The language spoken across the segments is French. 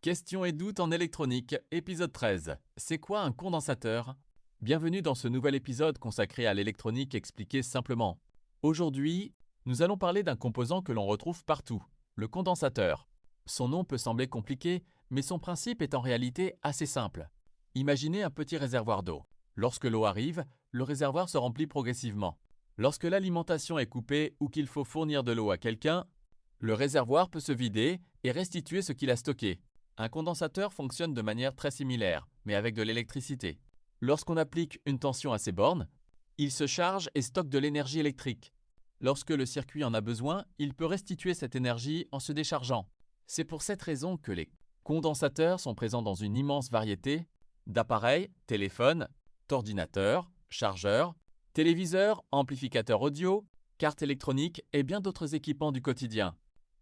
Questions et doutes en électronique, épisode 13. C'est quoi un condensateur? Bienvenue dans ce nouvel épisode consacré à l'électronique expliqué simplement. Aujourd'hui, nous allons parler d'un composant que l'on retrouve partout, le condensateur. Son nom peut sembler compliqué, mais son principe est en réalité assez simple. Imaginez un petit réservoir d'eau. Lorsque l'eau arrive, le réservoir se remplit progressivement. Lorsque l'alimentation est coupée ou qu'il faut fournir de l'eau à quelqu'un, le réservoir peut se vider et restituer ce qu'il a stocké. Un condensateur fonctionne de manière très similaire, mais avec de l'électricité. Lorsqu'on applique une tension à ces bornes, il se charge et stocke de l'énergie électrique. Lorsque le circuit en a besoin, il peut restituer cette énergie en se déchargeant. C'est pour cette raison que les condensateurs sont présents dans une immense variété d'appareils, téléphones, d'ordinateurs, chargeurs, téléviseurs, amplificateurs audio, cartes électroniques et bien d'autres équipements du quotidien.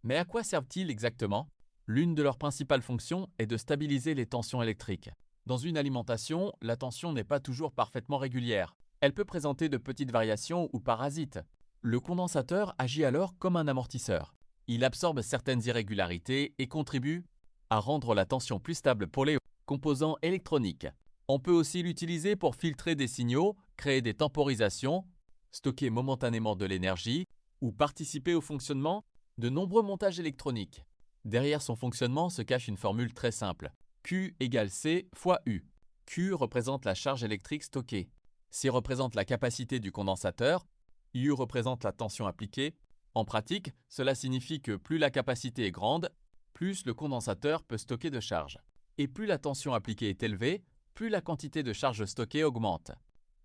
Mais à quoi servent-ils exactement? L'une de leurs principales fonctions est de stabiliser les tensions électriques. Dans une alimentation, la tension n'est pas toujours parfaitement régulière. Elle peut présenter de petites variations ou parasites. Le condensateur agit alors comme un amortisseur. Il absorbe certaines irrégularités et contribue à rendre la tension plus stable pour les composants électroniques. On peut aussi l'utiliser pour filtrer des signaux, créer des temporisations, stocker momentanément de l'énergie ou participer au fonctionnement de nombreux montages électroniques. Derrière son fonctionnement se cache une formule très simple. Q égale C fois U. Q représente la charge électrique stockée. C représente la capacité du condensateur. U représente la tension appliquée. En pratique, cela signifie que plus la capacité est grande, plus le condensateur peut stocker de charge. Et plus la tension appliquée est élevée, plus la quantité de charge stockée augmente.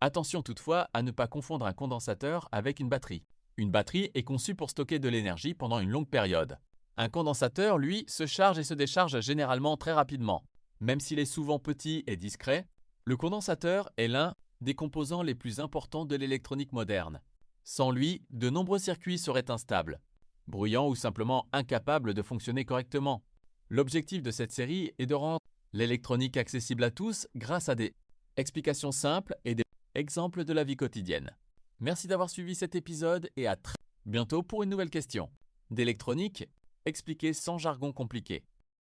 Attention toutefois à ne pas confondre un condensateur avec une batterie. Une batterie est conçue pour stocker de l'énergie pendant une longue période. Un condensateur, lui, se charge et se décharge généralement très rapidement. Même s'il est souvent petit et discret, le condensateur est l'un des composants les plus importants de l'électronique moderne. Sans lui, de nombreux circuits seraient instables, bruyants ou simplement incapables de fonctionner correctement. L'objectif de cette série est de rendre l'électronique accessible à tous grâce à des explications simples et des exemples de la vie quotidienne. Merci d'avoir suivi cet épisode et à très bientôt pour une nouvelle question d'électronique expliquée sans jargon compliqué.